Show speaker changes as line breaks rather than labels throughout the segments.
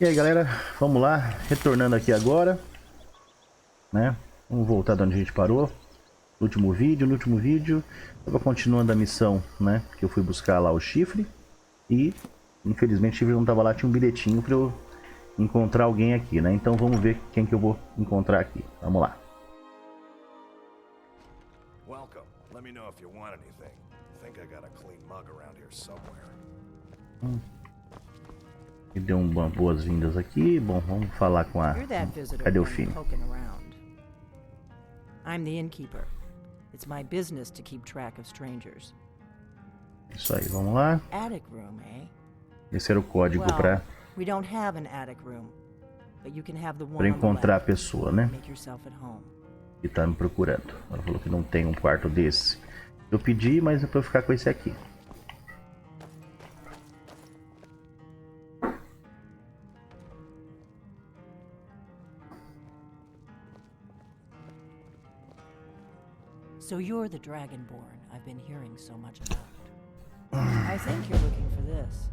E aí galera, vamos lá, retornando aqui agora, né? Vamos voltar de onde a gente parou. No último vídeo, eu vou continuando a missão, né? Que eu fui buscar lá o chifre. E, infelizmente, o chifre não tava lá, tinha um bilhetinho pra eu encontrar alguém aqui, né? Então vamos ver quem que eu vou encontrar aqui. Vamos lá.
Welcome. Let me know if you want anything. I think I got a clean mug around here somewhere.
E deu boas-vindas aqui. Bom, vamos falar com a Delphine.
I'm the innkeeper. It's my business to keep track of strangers.
Isso aí, vamos lá.
Attic room, eh?
Esse era o código para
we don't have an attic room, but you can have the one
para encontrar a
on the left.
pessoa, né?
Make yourself at home.
Que tá me procurando. Ela falou que não tem um quarto desse. Eu pedi, mas é pra eu ficar com esse aqui.
So you're the Dragonborn I've been hearing so much about. I think you're looking for this.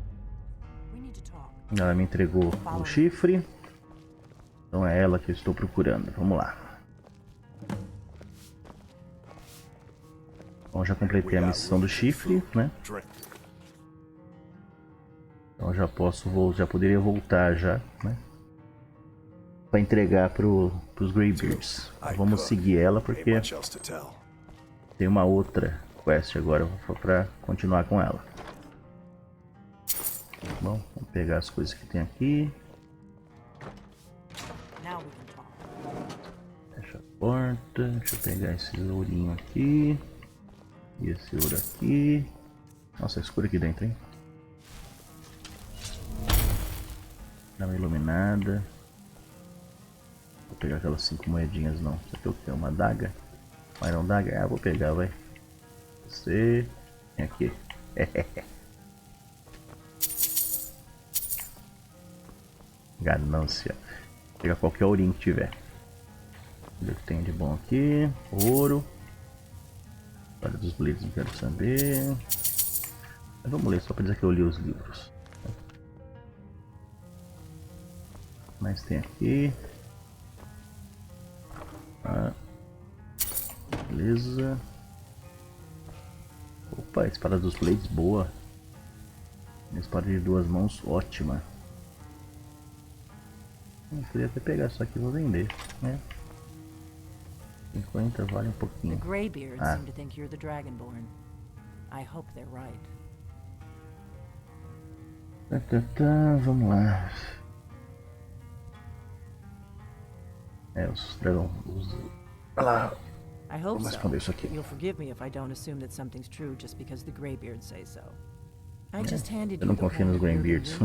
We need to talk.
Ela me entregou o chifre. Então é ela que eu estou procurando. Vamos lá. Bom, já completei a missão do chifre, né? Então já poderia voltar já, né? Para entregar pros Greybeards. Vamos seguir ela porque tem uma outra quest agora para continuar com ela. Bom, vamos pegar as coisas que tem aqui. Fecha a porta. Deixa eu pegar esse ourinho aqui. E esse ouro aqui. Nossa, é escuro aqui dentro, hein? Dá uma iluminada. Vou pegar aquelas 5 moedinhas não. Isso aqui é o que? Uma daga? Mas não daga? Ah, vou pegar, vai. Você. Vem aqui. Ganância. Vou pegar qualquer ourinho que tiver. O que tem de bom aqui? Ouro. História dos Blades, não quero saber. Mas vamos ler só para dizer que eu li os livros. Mas tem aqui. Ah, beleza. Opa, espada dos Blades, boa. Minha espada de 2 mãos, ótima. Eu queria até pegar isso aqui e vou vender, né? 50 vale um pouquinho.
The Greybeards seem to think you're the Dragonborn. I hope they're right.
Vamos lá. Os dragão. Olha lá.
I hope
Vamos responder isso aqui.
You'll forgive me if I don't assume that something's true just because the Greybeards say so. I just handed
Eu
you
não
the
confio nos Greybeards.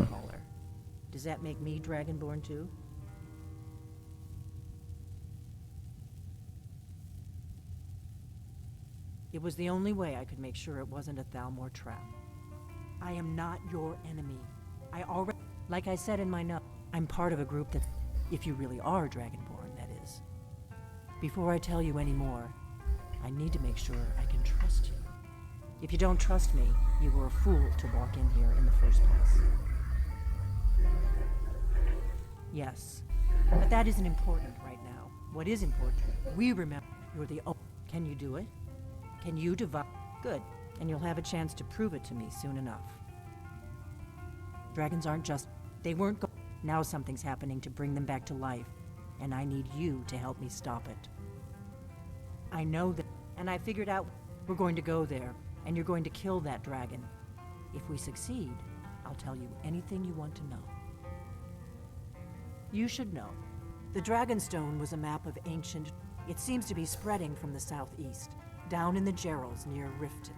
Does that make me Dragonborn too? It was the only way I could make sure it wasn't a Thalmor trap. I am not your enemy. Like I said in my note, I'm part of a group that, if you really are Dragonborn, that is. Before I tell you any more, I need to make sure I can trust you. If you don't trust me, you were a fool to walk in here in the first place. Yes, but that isn't important right now. What is important, we remember you're the only. Can you do it? Can you divide? Good, and you'll have a chance to prove it to me soon enough. Dragons aren't just. They weren't go. Now something's happening to bring them back to life, and I need you to help me stop it. I know that, and I figured out we're going to go there, and you're going to kill that dragon. If we succeed, I'll tell you anything you want to know. You should know. The Dragonstone was a map of ancient. It seems to be spreading from the southeast, down in the Gerals near Riften.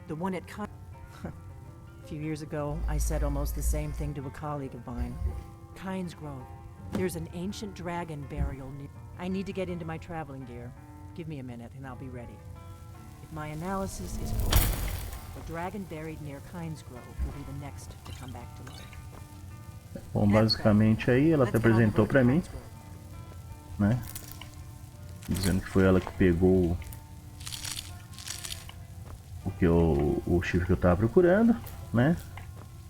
The one at A few years ago, I said almost the same thing to a colleague of mine. Kynes Grove. There's an ancient dragon burial near. I need to get into my traveling gear. Give me a minute and I'll be ready. If my analysis is correct, the dragon buried near Kynes Grove will be the next to come back to life.
Bom, basicamente aí ela se apresentou pra mim, né? Dizendo que foi ela que pegou o chifre que eu tava procurando, né?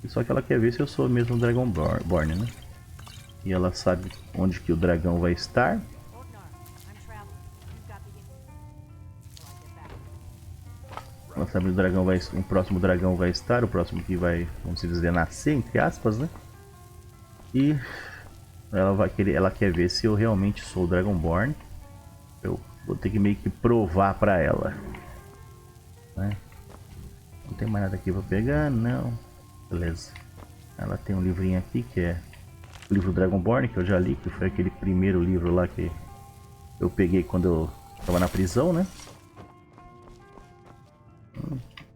E só que ela quer ver se eu sou mesmo Dragonborn, né? E ela sabe onde que o dragão vai estar. Ela sabe onde o próximo dragão vai estar, o próximo que vai, vamos dizer, nascer, entre aspas, né? E ela quer ver se eu realmente sou o Dragonborn. Eu vou ter que meio que provar pra ela, né? Não tem mais nada aqui pra pegar, não. Beleza. Ela tem um livrinho aqui que é o livro Dragonborn, que eu já li, que foi aquele primeiro livro lá que eu peguei quando eu tava na prisão, né?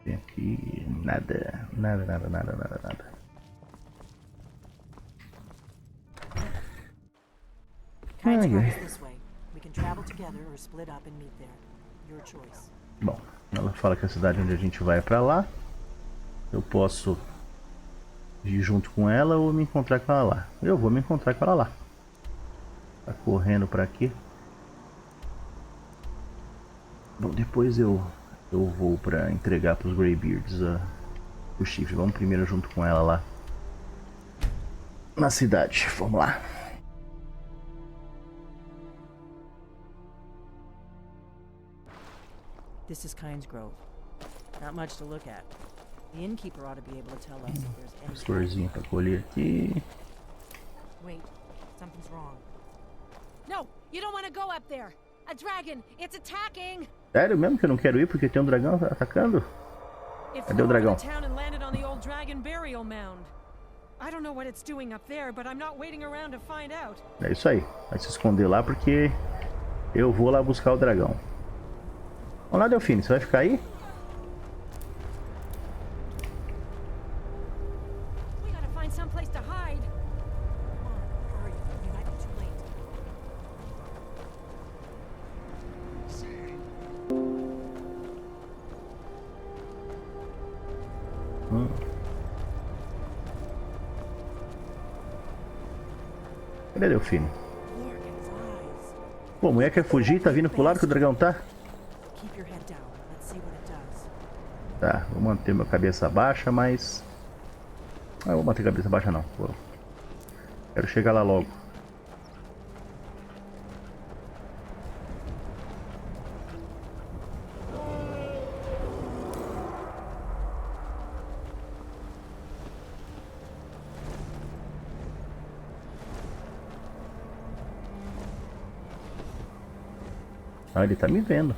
Tem aqui nada. Bom, ela fala que a cidade onde a gente vai é pra lá. Eu posso ir junto com ela ou me encontrar com ela lá. Eu vou me encontrar com ela lá. Tá correndo pra quê? Bom, depois eu vou pra entregar pros Greybeards o chifre. Vamos primeiro junto com ela lá na cidade. Vamos lá.
This is Kynes Grove. Not much to look at. The innkeeper ought to be able to tell us if there's any.
Florzinha pra colher aqui.
Wait, something's wrong.
No, you don't want to go up there. A dragon, it's attacking.
Sério mesmo que eu não quero ir porque tem um dragão atacando? Cadê o dragão? É isso aí. Vai se esconder lá porque eu vou lá buscar o dragão. Vamos lá, Delphine, você vai ficar aí? Cadê Delphine? Pô, a mulher quer fugir, tá vindo pro lado que o dragão tá? Tá, vou manter minha cabeça baixa, mas... Ah, vou manter a cabeça baixa não. Quero chegar lá logo. Ah, ele tá me vendo.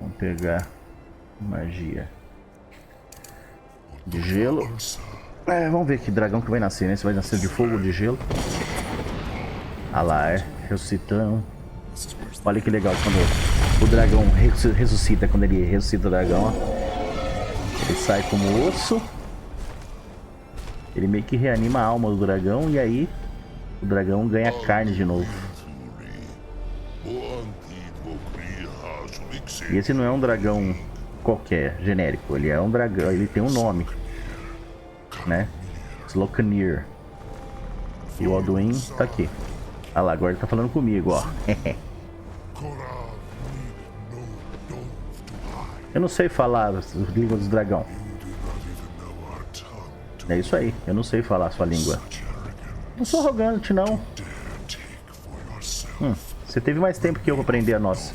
Vamos pegar magia de gelo. Vamos ver que dragão que vai nascer, né? Se vai nascer de fogo ou de gelo. Ah lá, ressuscitando. Olha que legal quando o dragão ressuscita. Quando ele ressuscita o dragão, ó. Ele sai como osso. Ele meio que reanima a alma do dragão. E aí o dragão ganha carne de novo. E esse não é um dragão qualquer, genérico. Ele é um dragão, ele tem um nome, né? Slocanir. E o Alduin tá aqui. Ah lá, agora ele tá falando comigo, ó. Eu não sei falar as línguas do dragão. É isso aí, eu não sei falar a sua língua. Não sou arrogante, não. Você teve mais tempo que eu pra aprender a nossa.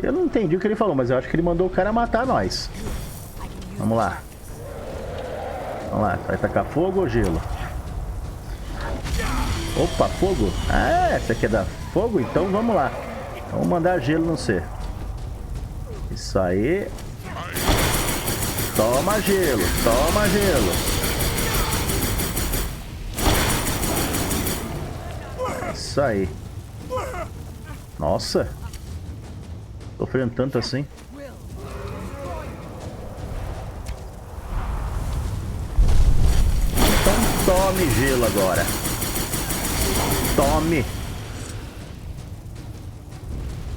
Eu não entendi o que ele falou, mas eu acho que ele mandou o cara matar nós. Vamos lá. Vamos lá, vai tacar fogo ou gelo? Opa, fogo? Ah, essa aqui é da fogo? Então vamos lá. Vamos mandar gelo no C. Isso aí. Toma gelo, toma gelo. Isso aí. Nossa. Sofrendo tanto assim. Então Tome gelo agora. Tome.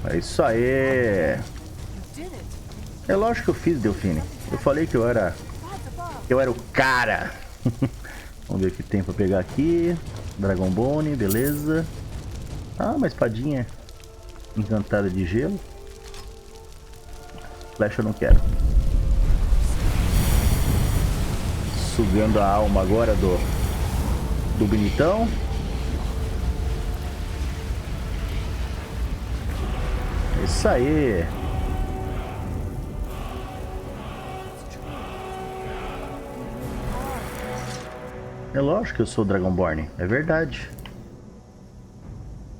É isso aí. É lógico que eu fiz, Delphine. Eu falei que eu era o cara. Vamos ver o que tem pra pegar aqui. Dragon Bone, beleza. Ah, uma espadinha encantada de gelo. Flecha eu não quero. Sugando a alma agora do bonitão. Isso aí. É lógico que eu sou o Dragonborn, é verdade.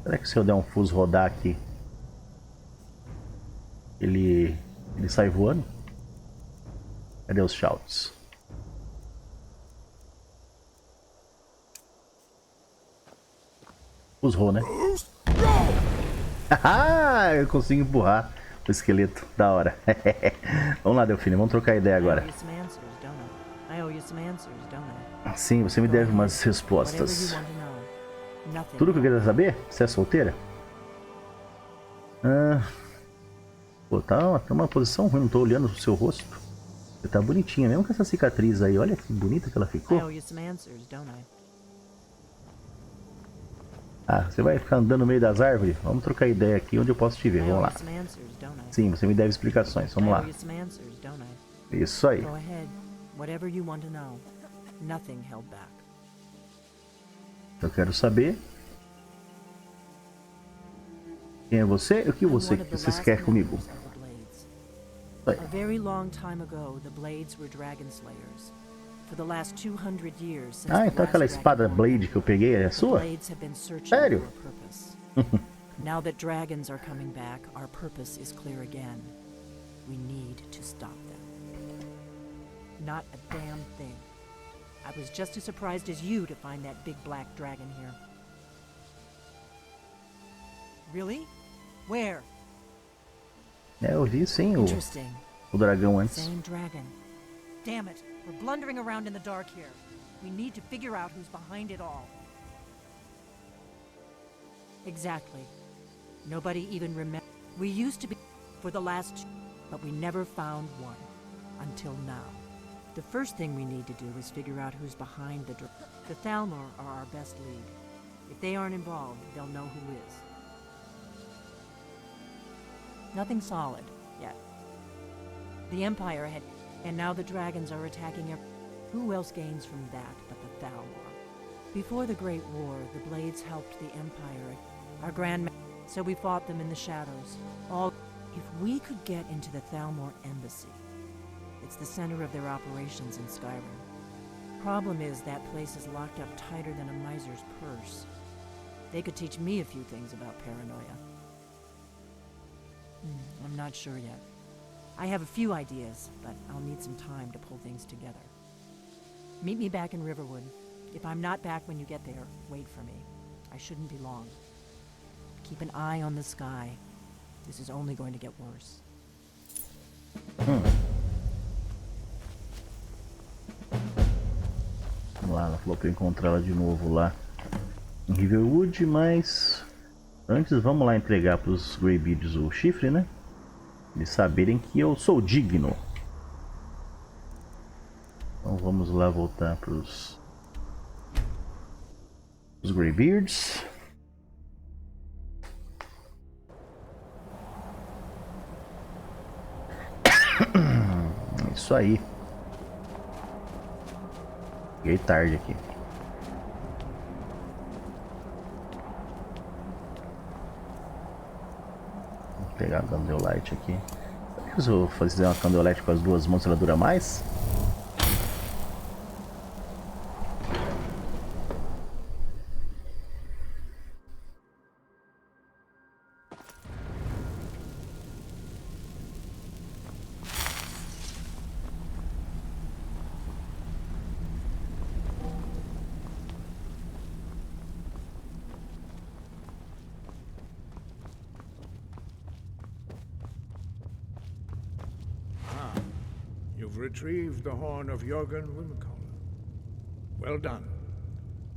Será que se eu der um fuso rodar aqui, ele sai voando? Cadê os shouts? Fusrou, né? Ah, eu consigo empurrar o esqueleto, da hora. Vamos lá, Delphine, vamos trocar ideia agora. Sim, você me deve umas respostas. Tudo que eu queria saber? Você é solteira? Pô, tá uma posição ruim, não tô olhando o seu rosto. Você tá bonitinha, mesmo com essa cicatriz aí. Olha que bonita que ela ficou. Ah, você vai ficar andando no meio das árvores? Vamos trocar ideia aqui onde eu posso te ver, vamos lá. Sim, você me deve explicações, vamos lá. Isso aí. Eu quero saber quem é você e o que vocês querem comigo.
A very long time ago, the Blades were dragon slayers. For the last 200 years since
Ah, então aquela espada Blade que eu peguei é sua? Sério?
Now that dragons are coming back, our purpose is clear again. We need to stop them. Not a damn thing. I was just as surprised as you to find that big black dragon here. Really? Where?
É, eu vi sim o dragão antes.
Same dragon. Damn it, we're blundering around in the dark here. We need to figure out who's behind it all. Exactly. Nobody even remembers. We used to be for the last, but we never found one until now. The first thing we need to do is figure out who's behind the Thalmor are our best lead. If they aren't involved, they'll know who is. Nothing solid yet. The Empire had, and now the dragons are attacking. Who else gains from that but the Thalmor? Before the Great War, the Blades helped the Empire, our Grand. So we fought them in the shadows. If we could get into the Thalmor embassy, it's the center of their operations in Skyrim. Problem is that place is locked up tighter than a miser's purse. They could teach me a few things about paranoia. I'm not sure yet. I have a few ideas, but I'll need some time to pull things together. Meet me back in Riverwood. If I'm not back when you get there, wait for me. I shouldn't be long. Keep an eye on the sky. This is only going to get worse.
Vamos lá, ela falou pra eu encontrar ela de novo lá em Riverwood, mas antes vamos lá entregar pros Greybeards o chifre, né? Eles saberem que eu sou digno. Então vamos lá voltar pros Greybeards. Isso aí. Cheguei tarde aqui. Vou pegar a Candlelight aqui. Será que se eu fazer uma Candlelight com as duas mãos ela dura mais?
You've retrieved the horn of Jorgen Wimkoller. Well done.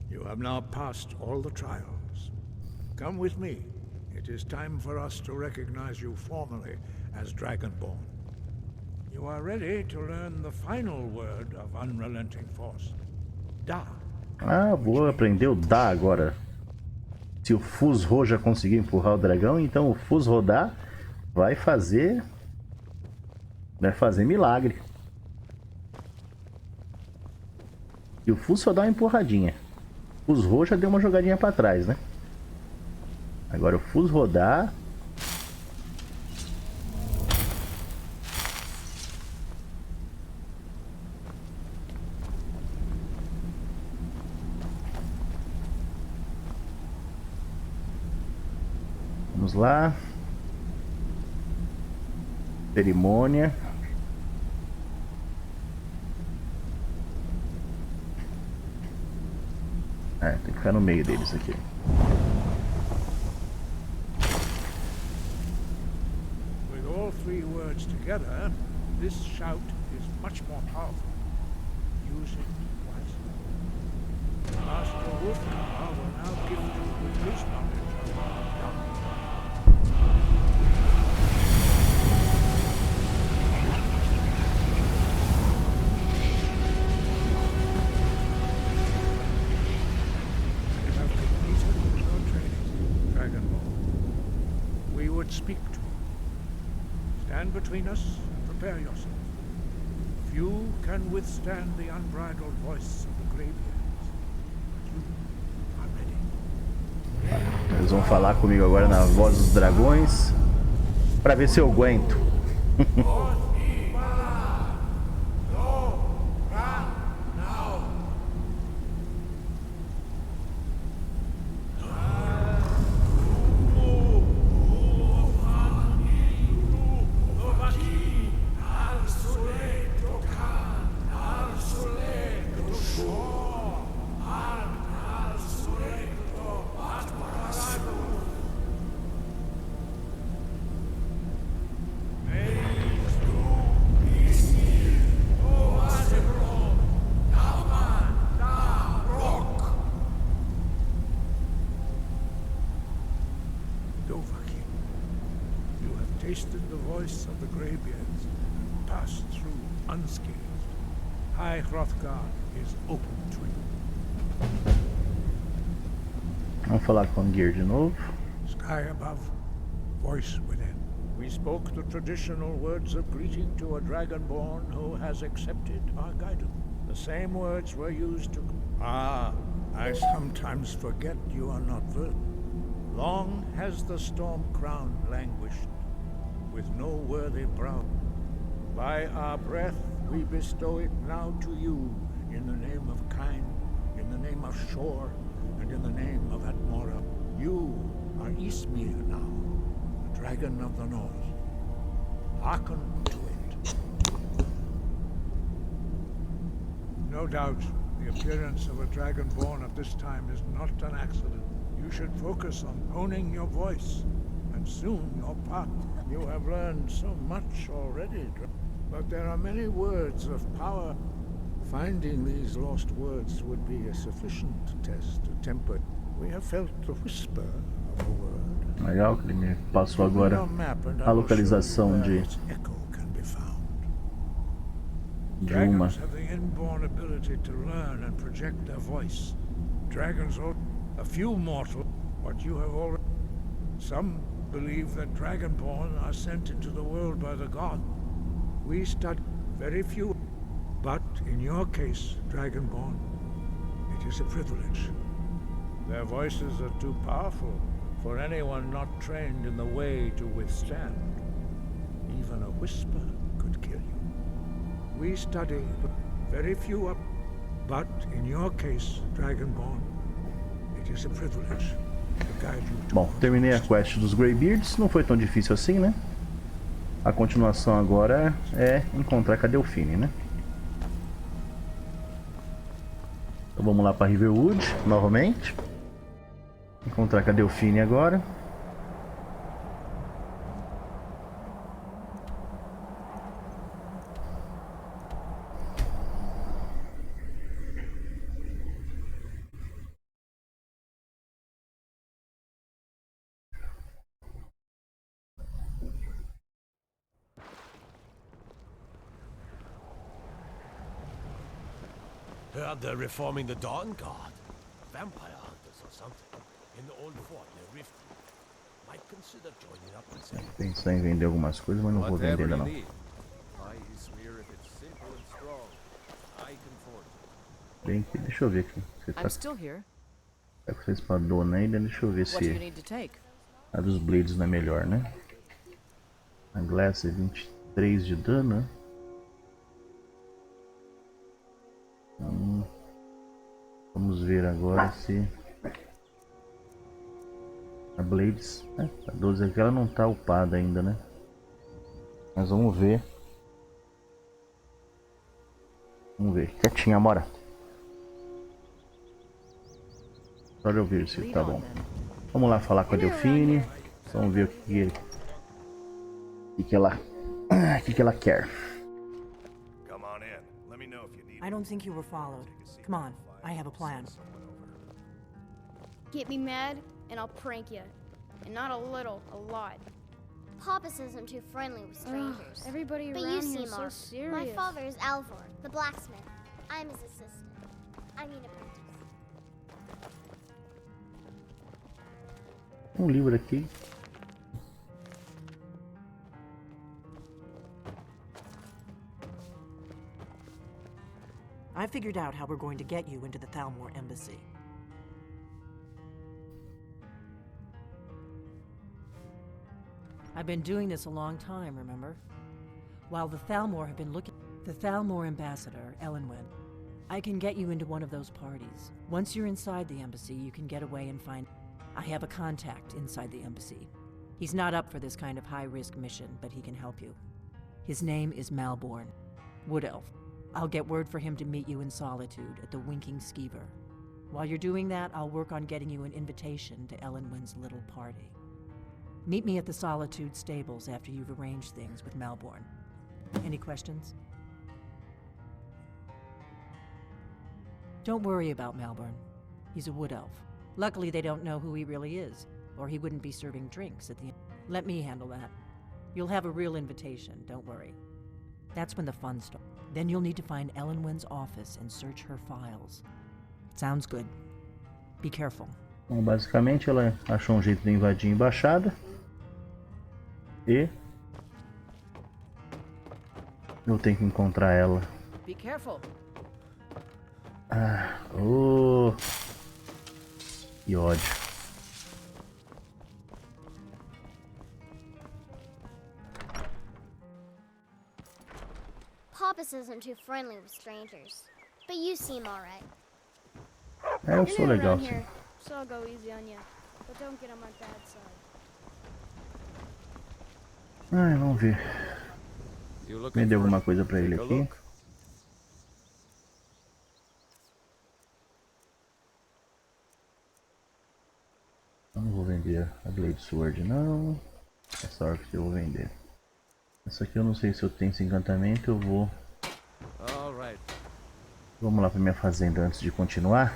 You have now passed all the trials. Come with me. It is time for us to recognize you formally as Dragonborn. You are ready to learn the final word of unrelenting force. Da.
Ah, vou aprender o da agora. Se o Fusro já conseguiu empurrar o dragão, então o Fusrodar vai fazer milagre. E o Fus só dá uma empurradinha. O Fusro já deu uma jogadinha pra trás, né? Agora o Fusrodar. Vamos lá. Cerimônia. Tem que ficar no meio deles aqui.
With all three words together, this shout is much more powerful. Use it wisely. Master Wolfgar will now give you with his knowledge of speak to. Stand between us and prepare yourself. Few can withstand the unbridled voice of the Greybeards. You are ready.
Eles vão falar comigo agora na voz dos dragões para ver se eu aguento.
Tasted the voice of the Greybeards and passed through unscathed. High Hrothgar is open to you.
Vamos falar com o Gear de novo.
Sky above, voice within. We spoke the traditional words of greeting to a Dragonborn who has accepted our guidance. The same words were used to... Ah, I sometimes forget you are not verdant. Long has the storm crown languished, with no worthy brow. By our breath we bestow it now to you, in the name of Kine, in the name of Shore, and in the name of Atmora. You are Ysmir now, the dragon of the north. Hearken to it. No doubt, the appearance of a dragonborn at this time is not an accident. You should focus on honing your voice, and soon your path. You have learned so much already, but there are many words of power. Finding these lost words would be a sufficient test to temper. We have felt the whisper of a word.
Legal que ele me passou agora a localização de uma.
Dragons have the inborn ability to learn and project their voice. Dragons are a few mortal, but you have already... Some believe that Dragonborn are sent into the world by the god. We study very few, but in your case, Dragonborn, it is a privilege. Their voices are too powerful for anyone not trained in the way to withstand. Even a whisper could kill you. We study very few, but in your case, Dragonborn, it is a privilege.
Bom, terminei a quest dos Greybeards, não foi tão difícil assim, né? A continuação agora é encontrar com a Delphine, né? Então vamos lá para Riverwood, novamente. Encontrar com a Delphine agora.
Heard they're reforming the Dawn Guard. Vampire hunters or something. In the old fort near Riften. Might consider joining up with them.
Pensar em vender algumas coisas, mas não vou vender ainda não. Bem que, deixa eu ver aqui. Você tá com essa espadona ainda, deixa eu ver se a dos Blades não é melhor, né? A Glass é 23 de dano, né? Vamos ver agora se a Blades, né? A 12 aqui ela não tá upada ainda, né? Mas vamos ver. Vamos ver. Quietinha, Amora. Só eu ver se tá bom. Vamos lá falar com a Delphine. Vamos ver o que ela quer.
I don't think you were followed. Come on, I have a plan.
Get me mad, and I'll prank you. And not a little, a lot.
Papa says I'm too friendly with strangers.
Everybody
but
around
you
here
seem
is so
odd.
serious.
My father is Alvor, the blacksmith. I'm his assistant. I mean apprentice.
Livro aqui.
I figured out how we're going to get you into the Thalmor embassy. I've been doing this a long time, remember? While the Thalmor have been looking... The Thalmor ambassador, Elenwen. I can get you into one of those parties. Once you're inside the embassy, you can get away and find... I have a contact inside the embassy. He's not up for this kind of high-risk mission, but he can help you. His name is Malborn, Wood Elf. I'll get word for him to meet you in Solitude at the Winking Skeever. While you're doing that, I'll work on getting you an invitation to Elenwen's little party. Meet me at the Solitude stables after you've arranged things with Malborn. Any questions? Don't worry about Malborn. He's a wood elf. Luckily, they don't know who he really is, or he wouldn't be serving drinks at the... Let me handle that. You'll have a real invitation, don't worry. That's when the fun starts. Then you'll need to find Elenwen's office and search her files. Sounds good. Be careful.
Bom, basicamente ela achou um jeito de invadir a embaixada. E eu tenho que encontrar ela.
Be careful.
Que ódio.
Papa says I'm too friendly with strangers. But you seem alright.
Eu sou legal, sim.
So I'll go easy on you. But don't get on my bad side.
Vamos ver. Vender alguma coisa pra ele aqui. Não vou vender a Blade Sword não. Essa orc eu vou vender. Essa aqui eu não sei se eu tenho esse encantamento, eu vou... Vamos lá pra minha fazenda antes de continuar.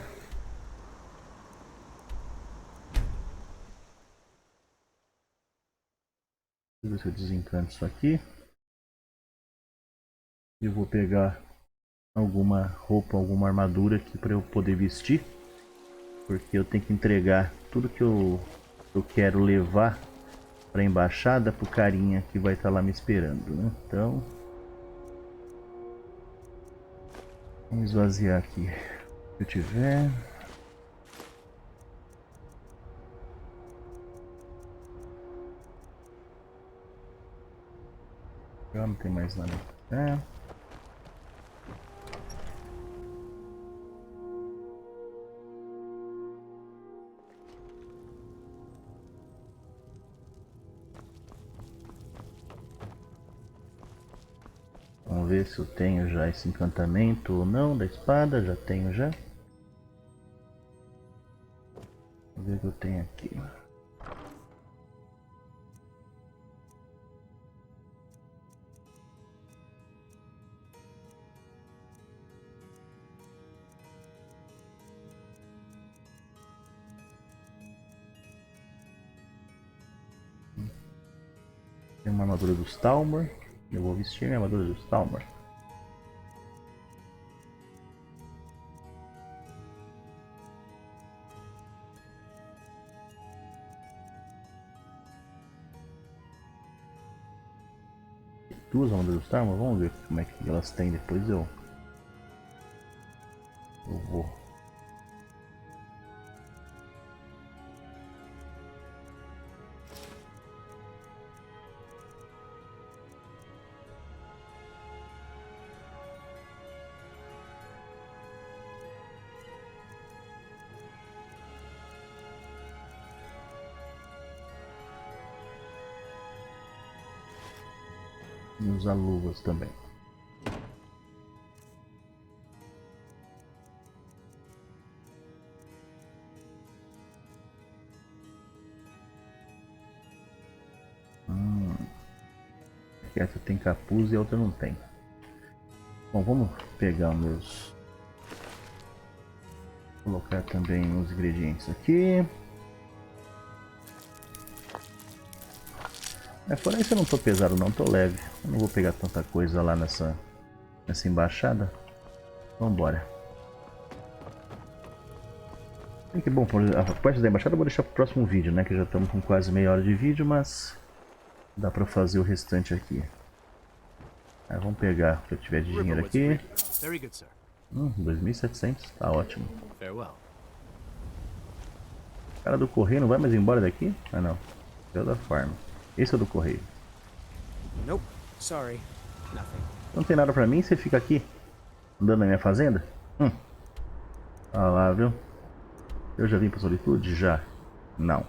Deixa eu ver se eu desencanto isso aqui. Eu vou pegar alguma roupa, alguma armadura aqui para eu poder vestir. Porque eu tenho que entregar tudo que eu quero levar para a embaixada pro carinha que vai estar lá me esperando, né? Então, vamos esvaziar aqui o que eu tiver. Já não tem mais nada. Vamos ver se eu tenho já esse encantamento ou não da espada. Já tenho já. Vamos ver o que eu tenho aqui. Tem uma armadura dos Thalmor. Eu vou vestir minha armadura dos Thalmor. duas armaduras de arma. Vamos ver como é que elas têm. Depois eu vou. E usar luvas também. Essa tem capuz e a outra não tem. Bom, vamos pegar meus... Colocar também os ingredientes aqui. Fora isso eu não tô pesado não, tô leve. Eu não vou pegar tanta coisa lá nessa embaixada. Vambora. Que bom, a parte da embaixada eu vou deixar pro próximo vídeo, né? Que já estamos com quase meia hora de vídeo, mas dá pra fazer o restante aqui. Vamos pegar o que eu tiver de dinheiro aqui. 2.700, tá ótimo. O cara do correio não vai mais embora daqui? Ah não, de outra forma. Esse é o do correio.
Nope, sorry. Nothing.
Não tem nada pra mim, você fica aqui andando na minha fazenda? Olha lá, viu? Eu já vim pra solitude? Já. Não.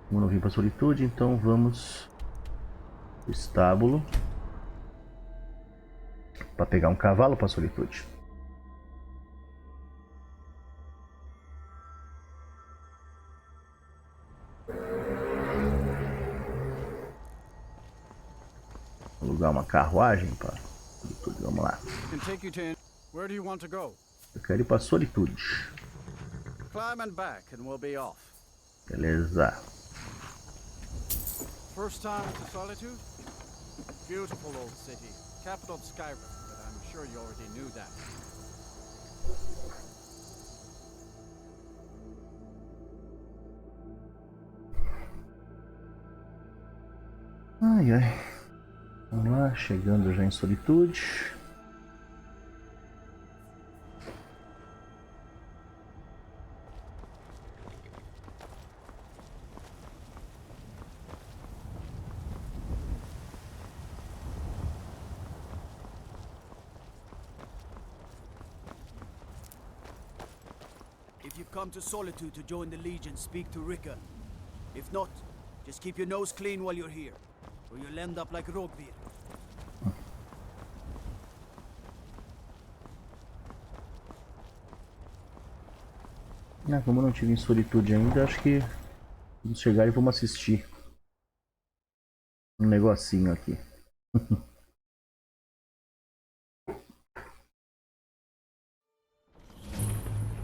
Como não vim pra solitude, então vamos pro estábulo pra pegar um cavalo pra solitude. Alugar uma carruagem para solitude. Vamos lá. Eu quero ir para solitude. Beleza.
First time to Solitude? Beautiful old city, capital of Skyrim, but I'm sure you already knew that.
Ai, ai. Vamos lá, chegando já em solitude.
If you've come to Solitude to join the Legion, speak to Rika. If not, just keep your nose clean while you're here, or you'll end up like Rogvir.
Como eu não tive em solitude ainda, acho que vamos chegar e vamos assistir um negocinho aqui.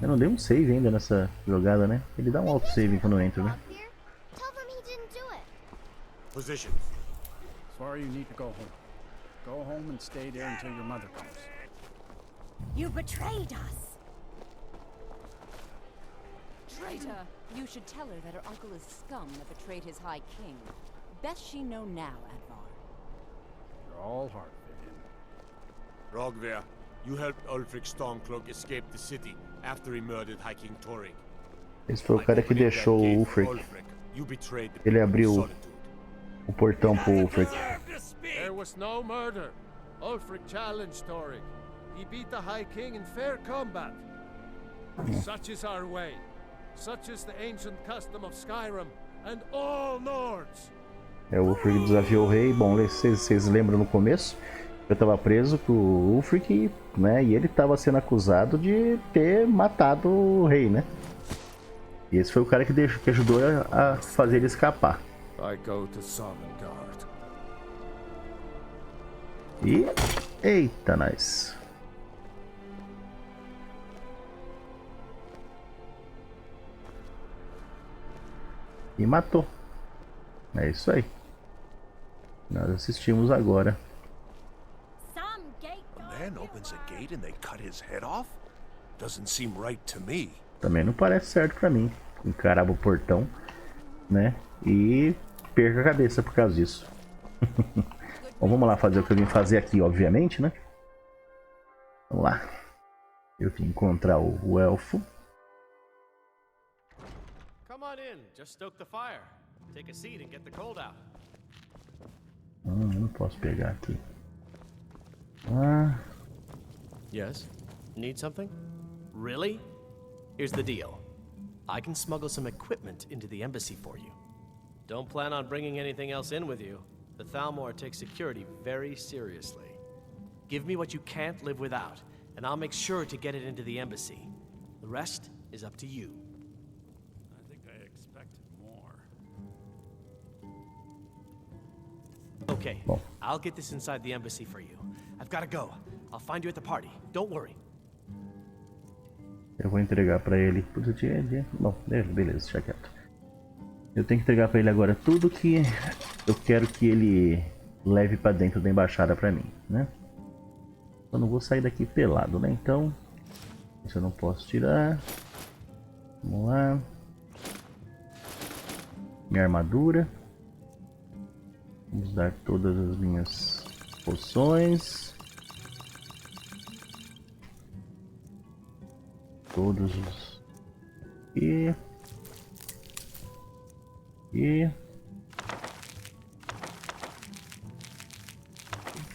Eu não dei um save ainda nessa jogada, né? Ele dá um auto-save quando eu entro, né?
Position.
Sorry, you need to go home. Go home and stay there until your mother comes.
You betrayed us!
Traitor! You should tell her that her uncle is scum that betrayed his high king. Best she know now, Advar.
You're all hard, Vivian.
Rogvir, you helped Ulfric Stormcloak escape the city after he murdered High King Torrig.
Esse foi o cara que deixou o Ulfric. Ele abriu o portão pro Ulfric.
There was no murder. Ulfric challenged Torrig. He beat the High King in fair combat. Such is our way. Such is the ancient custom of Skyrim and all Nords.
O Ulfric desafiou o rei. Bom, vocês lembram no começo? Eu estava preso com o Ulfric, né? E ele estava sendo acusado de ter matado o rei, né? E esse foi o cara que ajudou a fazer ele escapar. E... eita, nós. E matou. É isso aí. Nós assistimos agora.
Man opens a gate and they cut his head off? Doesn't seem right to me.
Também não parece certo pra mim. Encarava o portão, né? E perca a cabeça por causa disso. Bom, vamos lá fazer o que eu vim fazer aqui, obviamente, né? Vamos lá. Eu vim encontrar o elfo.
Come on in, just stoke the fire. Take a seat and get the cold out.
Eu não posso pegar aqui. Ah.
Yes? Need something? Really? Here's the deal. I can smuggle some equipment into the embassy for you. Don't plan on bringing anything else in with you. The Thalmor takes security very seriously. Give me what you can't live without, and I'll make sure to get it into the embassy. The rest is up to you.
I think I expected more.
Okay, I'll get this inside the embassy for you. I've got to go. I'll find you at the party. Don't worry.
Eu vou entregar pra ele. Bom, beleza, deixa quieto. Eu tenho que entregar pra ele agora tudo que eu quero que ele leve pra dentro da embaixada pra mim, né? Eu não vou sair daqui pelado, né? Então, isso eu não posso tirar. Vamos lá. Minha armadura. Vamos dar todas as minhas poções. Todos os... E... se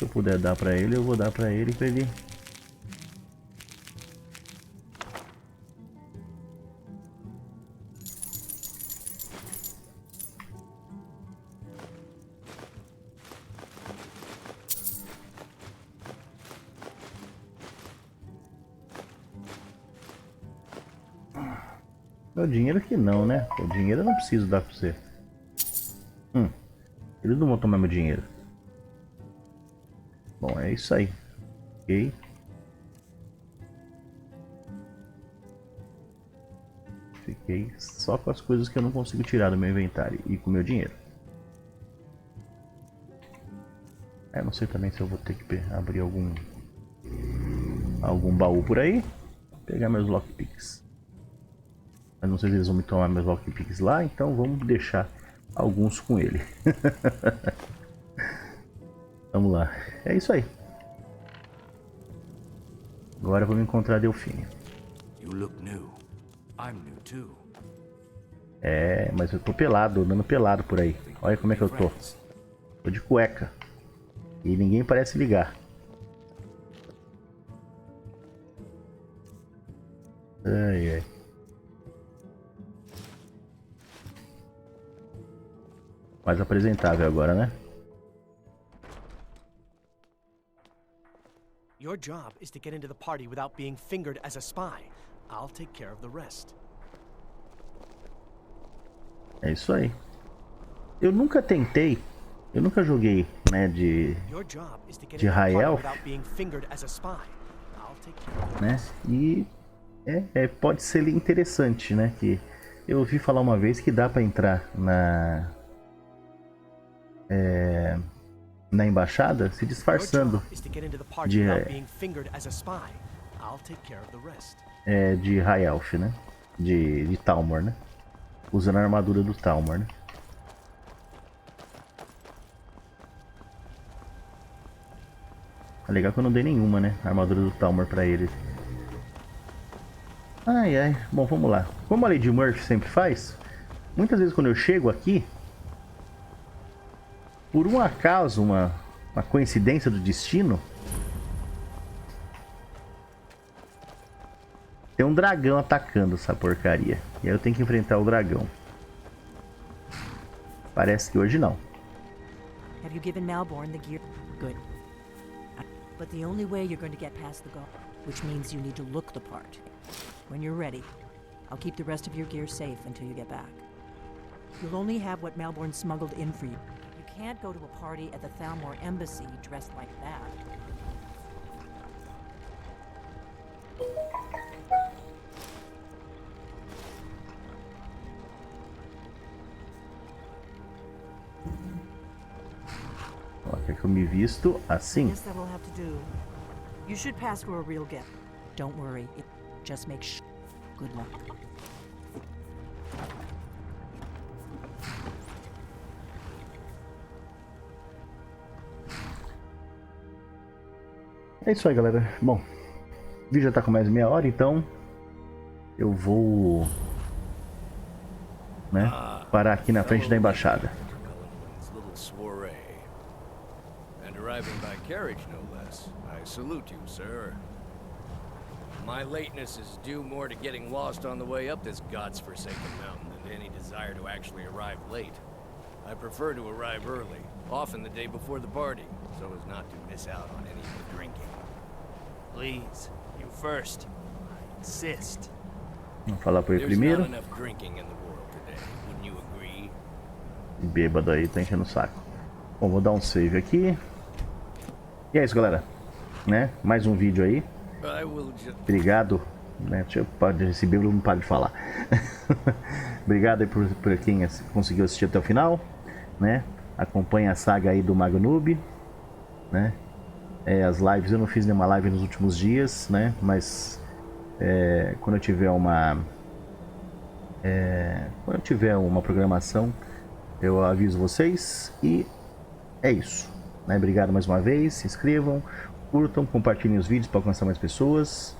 eu puder dar pra ele, eu vou dar pra ele O dinheiro que não, né? O dinheiro eu não preciso dar pra você. Eles não vão tomar meu dinheiro. Bom, é isso aí. Ok. Fiquei só com as coisas que eu não consigo tirar do meu inventário e com o meu dinheiro. Não sei também se eu vou ter que abrir algum baú por aí. Pegar meus lockpicks. Mas não sei se eles vão me tomar meus lockpicks lá, então vamos deixar alguns com ele. Vamos lá. É isso aí. Agora vamos encontrar a Delphine. Mas eu tô pelado, andando pelado por aí. Olha como é que eu tô. Tô de cueca. E ninguém parece ligar. Ai, ai. Mais apresentável agora, né?
Your job is to get into the party without being fingered as a spy. I'll take care of the rest.
É isso aí. Eu nunca joguei, né, de High Elf, né? E pode ser interessante, né? Que eu ouvi falar uma vez que dá pra entrar na embaixada se disfarçando de High Elf, né? De Thalmor, né? Usando a armadura do Thalmor, né? É legal que eu não dei nenhuma, né? A armadura do Thalmor pra ele. Ai, ai. Bom, vamos lá. Como a Lady Murphy sempre faz, muitas vezes quando eu chego aqui, por um acaso, uma coincidência do destino, tem um dragão atacando essa porcaria. E aí eu tenho que enfrentar o dragão. Parece que hoje não.
Have you given Malborn the gear? Good. But the only way you're going to get past the guard, which means you need to look the part. When you're ready, I'll keep the rest of your gear safe until you get back. You'll only have what Malborn smuggled in for you. You can't go to a party at the Thalmor embassy dressed like that.
Quer que eu me visto assim?
Yes, that will have to do. You should pass for a real gift. Don't worry. It just makes good luck.
É isso aí, galera. Bom, o vídeo já tá com mais de meia hora, então eu vou, né, parar aqui na frente da embaixada.
Arriving by carriage, no less. I salute you, sir. My lateness is due more to getting lost on the way up this god's-forsaken mountain than to any desire to actually arrive late. I prefer to arrive early, often the day before the party, so as not to miss out on any of the drinking.
Please, you first. I insist.
Vamos falar por ele primeiro.
There's not enough drinking in the world today, wouldn't you agree?
Bêbado aí, tá enchendo o saco. Bom, vou dar um save aqui. E é isso, galera, né? Mais um vídeo aí. Obrigado, né? Deixa eu receber, eu não paro de falar. Obrigado aí por quem conseguiu assistir até o final, né? Acompanha a saga aí do Mago Noob, né? As lives, eu não fiz nenhuma live nos últimos dias, né? Mas quando eu tiver uma programação, eu aviso vocês. E é isso. Obrigado mais uma vez, se inscrevam, curtam, compartilhem os vídeos para alcançar mais pessoas.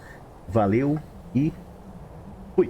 Valeu e fui!